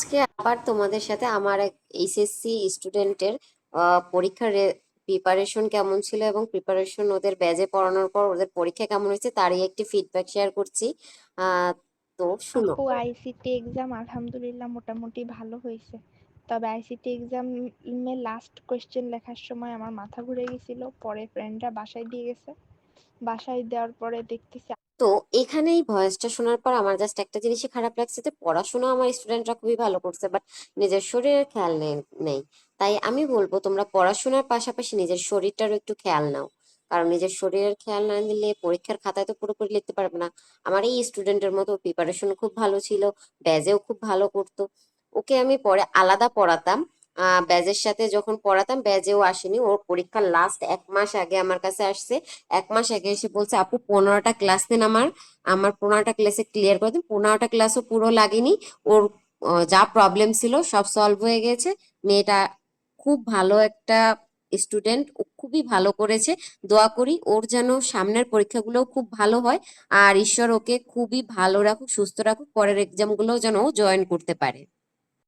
আজকে আবার তোমাদের সাথে আমার এক এইচএসসি স্টুডেন্টের পরীক্ষার প্রিপারেশন কেমন ছিল এবং প্রিপারেশন ওদের ব্যাচে পড়ানোর পর ওদের পরীক্ষা কেমন হয়েছে তারই একটি ফিডব্যাক শেয়ার করছি। আহ তো শুনো। আপু আইসিটি এক্সাম আলহামদুলিল্লাহ মোটামুটি ভালো হয়েছে। তবে আইসিটি এক্সামে লাস্ট কোয়েশ্চেন লেখার সময় আমার মাথা ঘুরে গেছিল, পরে ফ্রেন্ডরা বাসায় দিয়ে গেছে। বাসায় দেওয়ার পরে দেখতেছি তো এখানে এই ভয়েসটা শোনার পর আমার জাস্ট একটা জিনিসই খারাপ লাগছে যে পড়াশোনা আমার স্টুডেন্টরা খুবই ভালো করছে, বাট নিজের শরীরের খেয়াল নেই। তাই আমি বলবো তোমরা পড়াশোনার পাশাপাশি নিজের শরীরটারও একটু খেয়াল নাও, কারণ নিজের শরীরের খেয়াল না নিলে পরীক্ষার খাতায় তো পুরোপুরি লিখতে পারবে না। আমার এই স্টুডেন্টের মতো প্রিপারেশন খুব ভালো ছিল, ব্যাজেও খুব ভালো করতো। ওকে আমি পরে আলাদা পড়াতাম, ব্যাজের সাথে যখন পড়াতাম ব্যাজেও আসেনি। ওর পরীক্ষার লাস্ট 1 মাস আগে আমার কাছে আসছে। 1 মাস আগে এসে বলছে, আপু 15টা ক্লাস দিন, আমার আমার 15টা ক্লাসে ক্লিয়ার করে দিন। 15টা ক্লাসও পুরো লাগেনি। ওর যা প্রবলেম ছিল সব সলভ হয়ে গেছে। মেয়েটা খুব ভালো একটা স্টুডেন্ট, ও খুবই ভালো করেছে। দোয়া করি ওর যেন সামনের পরীক্ষাগুলো খুব ভালো হয়, আর ঈশ্বর ওকে খুবই ভালো রাখুক, সুস্থ রাখুক, পরের এক্সাম গুলো যেন ও জয়েন করতে পারে।